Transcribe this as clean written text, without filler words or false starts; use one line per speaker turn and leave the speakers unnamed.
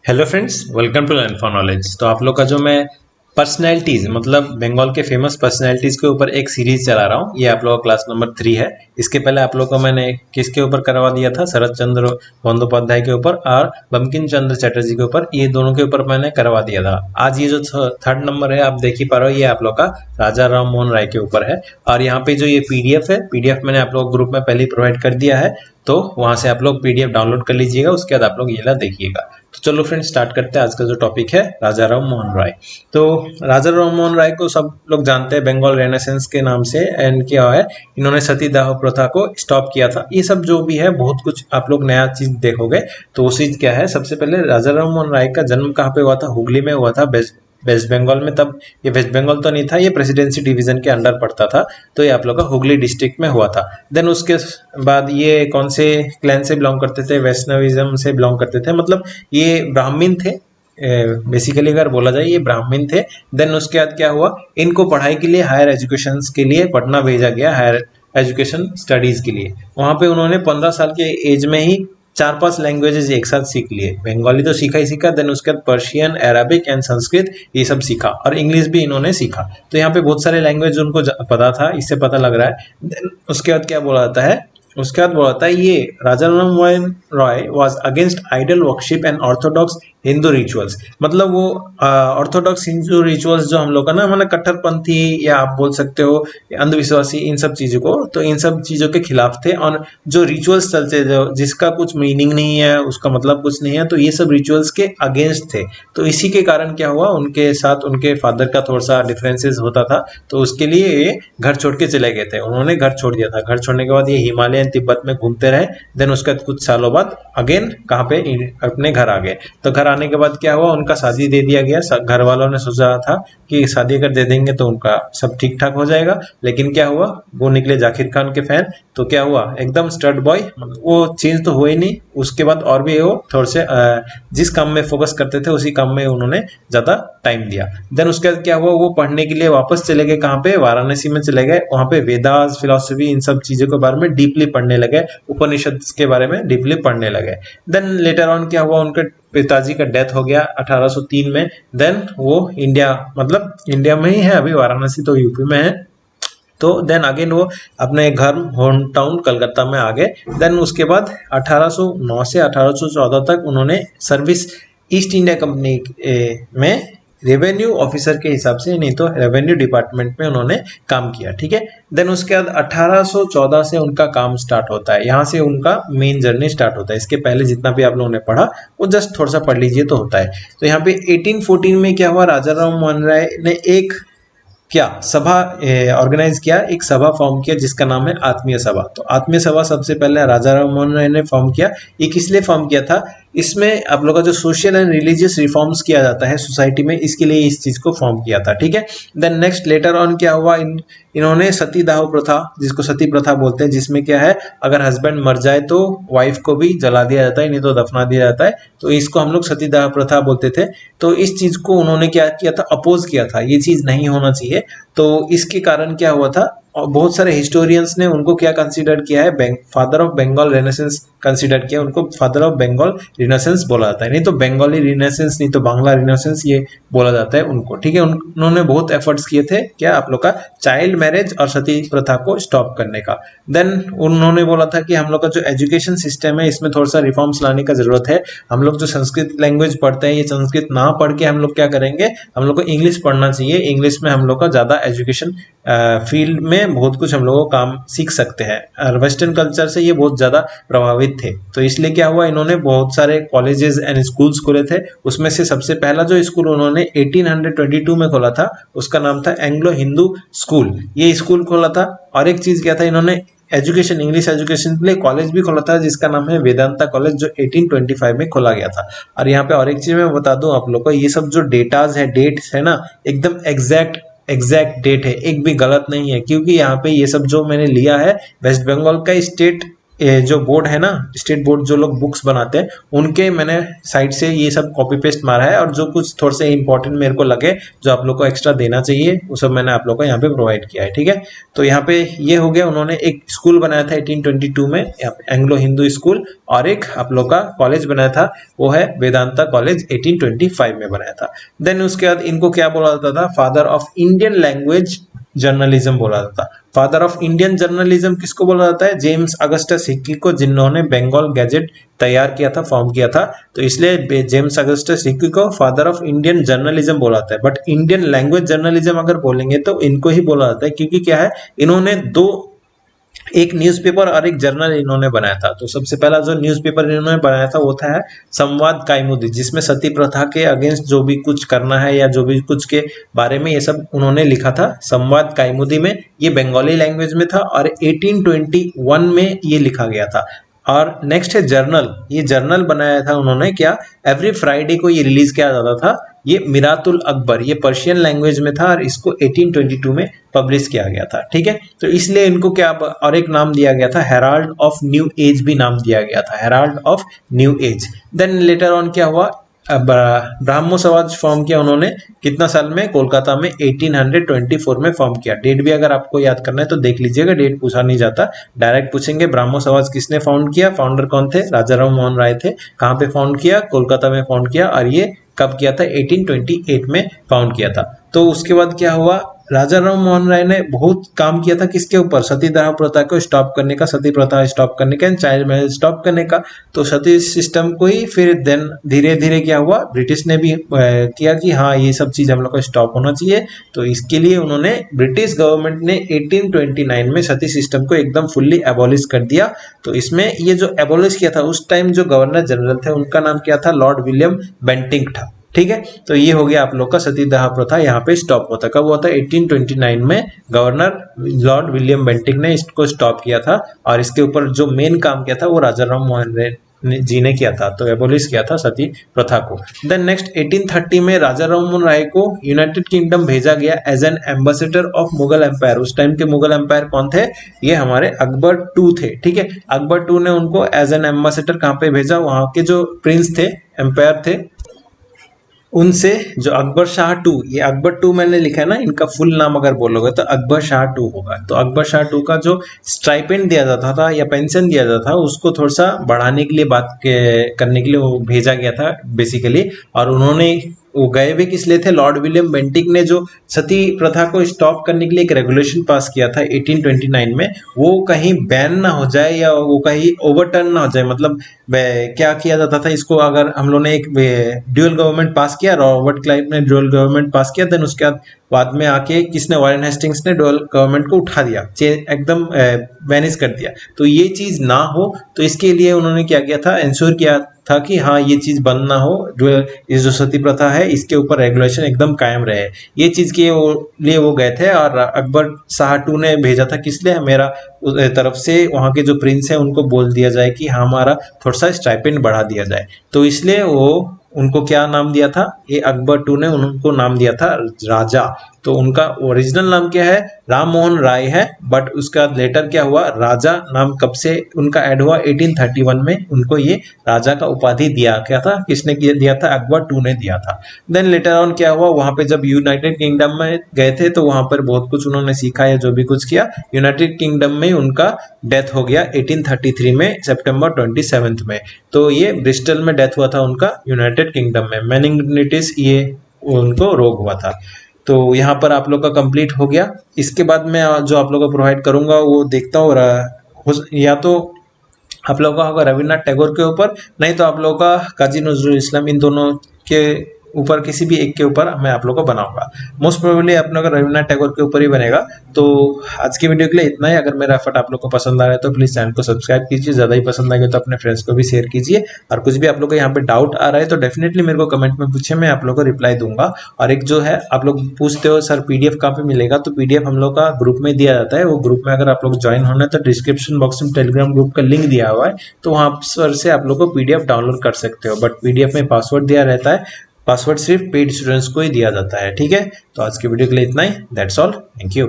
Hello friends, welcome to learn for knowledge. तो आप लोग का जो मैं पर्सनैलिटीज मतलब बंगाल के फेमस पर्सनैलिटीज के ऊपर एक सीरीज चला रहा हूँ। ये आप लोग का क्लास नंबर 3 है। इसके पहले आप लोग को मैंने किसके ऊपर करवा दिया था? शरद चंद्र बंदोपाध्याय के ऊपर और बंकिम चंद्र चटर्जी के ऊपर। ये दोनों के ऊपर मैंने करवा दिया था। आज ये जो थर्ड नंबर है आप देख ही पा रहे हो, ये आप लोग का राजा राम मोहन राय के ऊपर है। और यहाँ पे जो ये पीडीएफ है, पीडीएफ मैंने आप लोग ग्रुप में पहले ही प्रोवाइड कर दिया है, तो वहां से आप लोग पीडीएफ डाउनलोड कर लीजिएगा। उसके बाद आप लोग ये ला देखिएगा। तो चलो फ्रेंड स्टार्ट करते हैं। आज का जो टॉपिक है राजा राम मोहन राय। तो राजा राम मोहन राय को सब लोग जानते हैं बंगाल रेनेसेंस के नाम से। एंड क्या है, इन्होंने सतीदाह प्रथा को स्टॉप किया था। ये सब जो भी है बहुत कुछ आप लोग नया चीज देखोगे। तो वो चीज क्या है, सबसे पहले राजा राम मोहन राय का जन्म कहाँ पे हुआ था? हुगली में हुआ था, वेस्ट बंगाल में। तब ये वेस्ट बंगाल तो नहीं था, ये प्रेसिडेंसी डिवीजन के अंडर पड़ता था। तो ये आप लोग का हुगली डिस्ट्रिक्ट में हुआ था। देन उसके बाद ये कौन से क्लैन से बिलोंग करते थे? वैष्णविज्म से बिलोंग करते थे। मतलब ये ब्राह्मण थे बेसिकली, अगर बोला जाए ये ब्राह्मण थे। देन उसके बाद क्या हुआ, इनको पढ़ाई के लिए हायर एजुकेशन के लिए पटना भेजा गया, हायर एजुकेशन स्टडीज के लिए। वहां पे उन्होंने 15 साल के एज में ही 4-5 लैंग्वेजेस एक साथ सीख लिए। बंगाली तो सीखा ही सीखा, देन उसके बाद पर्शियन, अरबिक एंड संस्कृत ये सब सीखा, और इंग्लिश भी इन्होंने सीखा। तो यहाँ पे बहुत सारे लैंग्वेज उनको पता था, इससे पता लग रहा है। देन उसके बाद क्या बोला जाता है, उसके बाद बोला जाता है ये Raja Ram Mohan Roy was against idol worship and orthodox Hindu rituals. मतलब वो ऑर्थोडॉक्स हिंदू रिचुअल्स जो हम लोग का ना, मतलब कट्टरपंथी या आप बोल सकते हो अंधविश्वासी, इन सब चीजों को, तो इन सब चीजों के खिलाफ थे। और जो रिचुअल्स चलते थे जिसका कुछ मीनिंग नहीं है, उसका मतलब कुछ नहीं है, तो ये सब रिचुअल्स के अगेंस्ट थे। तो इसी के कारण क्या हुआ, उनके साथ उनके फादर का थोड़ा सा डिफरेंसेस होता था। तो उसके लिए ये घर छोड़ के चले गए थे। उन्होंने घर छोड़ दिया था। घर छोड़ने के बाद ये हिमालय तिब्बत में घूमते रहे। देन उसके बाद कुछ सालों बाद अगेन कहाँ पे, अपने घर आ गए। तो घर आने के बाद क्या हुआ, उनका शादी दे दिया गया। घर वालों ने सोचा था कि शादी अगर दे देंगे तो उनका सब ठीक ठाक हो जाएगा। लेकिन क्या हुआ, वो निकले जाकिर खान के फैन। तो क्या हुआ, एकदम स्टड बॉय, वो चेंज तो हुए नहीं। उसके बाद और भी वो थोड़े से जिस काम में फोकस करते थे उसी काम में उन्होंने ज्यादा टाइम दिया। देन उसके बाद क्या हुआ, वो पढ़ने के लिए वापस चले गए। कहाँ पे? वाराणसी में चले गए। वहां पे वेदास, फिलोसफी, इन सब चीजों के बारे में डीपली पढ़ने लगे। उपनिषद के बारे में डीपली पढ़ने लगे। देन लेटर ऑन क्या हुआ, उनके पिताजी का डेथ हो गया 1803 में। देन वो इंडिया, मतलब इंडिया में ही है अभी, वाराणसी तो यूपी में है। तो देन अगेन वो अपने घर होम टाउन कलकत्ता में आ गए। देन उसके बाद 1809 से 1814 तक उन्होंने सर्विस ईस्ट इंडिया कंपनी में रेवेन्यू ऑफिसर के हिसाब से, नहीं तो रेवेन्यू डिपार्टमेंट में उन्होंने काम किया। ठीक है। देन उसके बाद 1814 से उनका काम स्टार्ट होता है। यहाँ से उनका मेन जर्नी स्टार्ट होता है। इसके पहले जितना भी आप लोगों ने पढ़ा वो जस्ट थोड़ा सा पढ़ लीजिए तो होता है। तो यहाँ पे 1814 में क्या हुआ, राजा राम मोहन राय ने एक क्या सभा ऑर्गेनाइज किया, एक सभा फॉर्म किया जिसका नाम है आत्मीय सभा। तो आत्मीय सभा सबसे पहले राजा राम मोहन राय ने फॉर्म किया। ये किस लिए फॉर्म किया था? इसमें आप लोगों का जो सोशल एंड रिलीजियस रिफॉर्म्स किया जाता है सोसाइटी में, इसके लिए इस चीज को फॉर्म किया था। ठीक है। देन नेक्स्ट लेटर ऑन क्या हुआ, इन्होंने सतीदाह प्रथा, जिसको सती प्रथा बोलते हैं, जिसमें क्या है, अगर हस्बैंड मर जाए तो वाइफ को भी जला दिया जाता है, नहीं तो दफना दिया जाता है। तो इसको हम लोग सतीदाह प्रथा बोलते थे। तो इस चीज को उन्होंने क्या किया था, अपोज किया था। ये चीज नहीं होना चाहिए। तो इसके कारण क्या हुआ था, और बहुत सारे हिस्टोरियंस ने उनको क्या कंसीडर किया है, father of Bengal renaissance consider किया। उनको फादर ऑफ बंगाल रिनेसेंस बोला जाता है, नहीं तो बंगाली रिनेसेंस, नहीं तो बांग्ला रिनेसेंस ये बोला जाता है उनको। ठीक है। उन्होंने बहुत एफर्ट्स किए थे क्या, आप लोग का चाइल्ड मैरिज और सती प्रथा को स्टॉप करने का। देन उन्होंने बोला था कि हम लोग का जो एजुकेशन सिस्टम है इसमें थोड़ा सा रिफॉर्म्स लाने का जरूरत है। हम लोग जो संस्कृत लैंग्वेज पढ़ते हैं, ये संस्कृत ना पढ़ के हम लोग क्या करेंगे, हम लोग को इंग्लिश पढ़ना चाहिए। इंग्लिश में हम लोग का ज्यादा एजुकेशन फील्ड में बहुत कुछ हम लोग को काम सीख सकते हैं। और वेस्टर्न कल्चर से ये बहुत ज्यादा प्रभावित थे। तो इसलिए क्या हुआ, इन्होंने बहुत सारे कॉलेजेस एंड स्कूल्स खोले थे। उसमें से सबसे पहला जो स्कूल उन्होंने 1822 में खोला था, उसका नाम था एंग्लो हिंदू स्कूल। ये स्कूल खोला था। और एक चीज क्या था, इन्होंने एजुकेशन, इंग्लिश एजुकेशन के लिए कॉलेज भी खोला था, जिसका नाम है वेदांता कॉलेज, जो 1825 में खोला गया था। और यहाँ पे और एक चीज मैं बता दूं आप लोग को, ये सब जो डेटाज है, डेट्स है ना, एकदम एग्जैक्ट डेट है, एक भी गलत नहीं है। क्योंकि यहाँ पे ये सब जो मैंने लिया है वेस्ट बंगाल का स्टेट जो बोर्ड है ना, स्टेट बोर्ड जो लोग बुक्स बनाते हैं उनके मैंने साइड से ये सब कॉपी पेस्ट मारा है, और जो कुछ थोड़े से इंपॉर्टेंट मेरे को लगे जो आप लोग को एक्स्ट्रा देना चाहिए वो सब मैंने आप लोग को यहाँ पे प्रोवाइड किया है। ठीक है, तो यहाँ पे ये हो गया, उन्होंने एक स्कूल बनाया था 1822 में, एंग्लो हिंदू स्कूल, और एक आप लोग का कॉलेज बनाया था वो है वेदांता कॉलेज 1825 में बनाया था। देन उसके बाद इनको क्या बोला जाता था, father of Indian language journalism बोला जाता था। फादर ऑफ इंडियन जर्नलिज्म किसको बोला जाता है, जेम्स अगस्टस हिक्की को, जिन्होंने बंगाल गैजेट तैयार किया था, फॉर्म किया था, तो इसलिए जेम्स अगस्टस हिक्की को फादर ऑफ इंडियन जर्नलिज्म बोला जाता है। बट इंडियन लैंग्वेज जर्नलिज्म अगर बोलेंगे तो इनको ही बोला जाता है, क्योंकि क्या है, इन्होंने एक न्यूज़पेपर और एक जर्नल इन्होंने बनाया था। तो सबसे पहला जो न्यूज़पेपर इन्होंने बनाया था वो था संवाद कायमुदी, जिसमें सती प्रथा के अगेंस्ट जो भी कुछ करना है या जो भी कुछ के बारे में ये सब उन्होंने लिखा था संवाद कायमुदी में। ये बंगाली लैंग्वेज में था और 1821 में ये लिखा गया था। और नेक्स्ट है जर्नल, ये जर्नल बनाया था उन्होंने, क्या एवरी फ्राइडे को ये रिलीज किया जाता था। ये मिरातुल अकबर, ये पर्शियन लैंग्वेज में था और इसको 1822 में पब्लिश किया गया था। ठीक है, तो इसलिए इनको क्या और एक नाम दिया गया था, हेराल्ड ऑफ न्यू एज भी नाम दिया गया था, herald of new age. Then later on क्या हुआ, ब्राह्मो समाज फॉर्म किया उन्होंने कितना साल में, कोलकाता में 1824 में फॉर्म किया। डेट भी अगर आपको याद करना है तो देख लीजिएगा, डेट पूछा नहीं जाता, डायरेक्ट पूछेंगे। ब्राह्मो समाज किसने फाउंड किया, फाउंडर कौन थे, राजा राम मोहन राय थे। कहाँ पे फाउंड किया, कोलकाता में फाउंड किया, और ये कब किया था, 1828 में फाउंड किया था। तो उसके बाद क्या हुआ, राजा राम मोहन राय ने बहुत काम किया था किसके ऊपर, सतीदाह प्रथा को स्टॉप करने का, सती प्रथा स्टॉप करने का, चाइल्ड मैरिज स्टॉप करने का। तो सती सिस्टम को ही फिर देन धीरे धीरे क्या हुआ, ब्रिटिश ने भी किया कि हाँ ये सब चीज हम लोग को स्टॉप होना चाहिए। तो इसके लिए उन्होंने, ब्रिटिश गवर्नमेंट ने 1829 में सती सिस्टम को एकदम फुल्ली एबॉलिश कर दिया। तो इसमें ये जो एबॉलिश किया था उस टाइम जो गवर्नर जनरल थे उनका नाम क्या था, लॉर्ड विलियम बेंटिंक था। ठीक है, तो ये हो गया आप लोग का सतीदाह प्रथा यहाँ पे स्टॉप होता। कब हुआ था, 1829 में गवर्नर लॉर्ड विलियम बेंटिक ने इसको स्टॉप किया था, और इसके ऊपर जो मेन काम किया था वो राजा राम मोहन राय जी ने किया था, तो एबोलिश किया था सती प्रथा को। देन नेक्स्ट 1830 में राजा राम मोहन राय को यूनाइटेड किंगडम भेजा गया as an ambassador of Mughal empire. उस टाइम के मुगल एम्पायर कौन थे, ये हमारे अकबर टू थे। ठीक है, अकबर टू ने उनको एज एन एम्बेसडर कहाँ पे भेजा, वहां के जो प्रिंस थे, एम्पायर थे, उनसे, जो अकबर शाह टू, ये अकबर टू मैंने लिखा है ना, इनका फुल नाम अगर बोलोगे तो अकबर शाह टू होगा। तो अकबर शाह टू का जो स्टाइपेंड दिया जाता था या पेंशन दिया जाता था उसको थोड़ा सा बढ़ाने के लिए, करने के लिए वो भेजा गया था बेसिकली। और उन्होंने वो गए भी किस लिए थे, लॉर्ड विलियम बेंटिक ने जो सती प्रथा को स्टॉप करने के लिए एक रेगुलेशन पास किया था 1829 में, वो कहीं बैन ना हो जाए या वो कहीं ओवरटर्न ना हो जाए। मतलब क्या किया जाता था इसको, अगर हम लोग ने एक ड्यूअल गवर्नमेंट पास किया, रॉबर्ट क्लाइव ने ड्यूअल गवर्नमेंट पास किया, देन उसके बाद में आके किसने, वॉरेन हेस्टिंग्स ने ड्यूअल गवर्नमेंट को उठा दिया, एकदम बैनिश कर दिया। तो ये चीज ना हो, तो इसके लिए उन्होंने क्या किया था, इंश्योर किया था कि हाँ ये चीज बंद ना हो, ये जो सती प्रथा है इसके ऊपर रेगुलेशन एकदम कायम रहे। ये चीज के लिए वो गए थे, और अकबर शाह टू ने भेजा था किस लिए, मेरा तरफ से वहाँ के जो प्रिंस है उनको बोल दिया जाए कि हमारा थोड़ा सा स्टाइपेंड बढ़ा दिया जाए। तो इसलिए वो उनको क्या नाम दिया था, ये अकबर टू ने उनको नाम दिया था राजा। तो उनका ओरिजिनल नाम क्या है, राम मोहन राय है, बट उसका लेटर क्या हुआ, राजा नाम कब से उनका ऐड हुआ, 1831 में उनको ये राजा का उपाधि दिया क्या था, किसने दिया था, अकबर टू ने दिया था। देन लेटर ऑन क्या हुआ, वहां पे जब यूनाइटेड किंगडम में गए थे तो वहां पर बहुत कुछ उन्होंने सीखा या जो भी कुछ किया, यूनाइटेड किंगडम में उनका डेथ हो गया 1833 में सितंबर 27 में। तो ये ब्रिस्टल में डेथ हुआ था उनका, यूनाइटेड किंगडम में मेनिंगिटिस ये उनको रोग हुआ था। तो यहाँ पर आप लोग का कंप्लीट हो गया। इसके बाद मैं जो आप लोग को प्रोवाइड करूंगा वो देखता हूँ, या तो आप लोगों का होगा रविन्द्रनाथ टैगोर के ऊपर, नहीं तो आप लोगों का काजी नजरुल इस्लाम, इन दोनों के ऊपर किसी भी एक के ऊपर मैं आप लोग को बनाऊंगा। मोस्ट प्रोबेबली आप लोग का रविन्द्रनाथ टैगोर के ऊपर ही बनेगा। तो आज की वीडियो के लिए इतना ही। अगर मेरा एफर्ट आप लोग को पसंद आ रहा है तो प्लीज चैनल को सब्सक्राइब कीजिए, ज्यादा ही पसंद आएगा तो अपने फ्रेंड्स को भी शेयर कीजिए। और कुछ भी आप लोग को यहाँ पे डाउट आ रहा है तो डेफिनेटली मेरे को कमेंट में पूछे, मैं आप लोग को रिप्लाई दूंगा। और एक जो है आप लोग पूछते हो सर पीडीएफ कहाँ पे मिलेगा, तो पीडीएफ हम लोग का ग्रुप में दिया जाता है। वो ग्रुप में अगर आप लोग ज्वाइन होना है तो डिस्क्रिप्शन बॉक्स में टेलीग्राम ग्रुप का लिंक दिया हुआ है, तो वहां पर से आप लोग को पीडीएफ डाउनलोड कर सकते हो। बट पीडीएफ में पासवर्ड दिया रहता है, पासवर्ड सिर्फ पेड स्टूडेंट्स को ही दिया जाता है। ठीक है, तो आज की वीडियो के लिए इतना ही। That's all, thank you.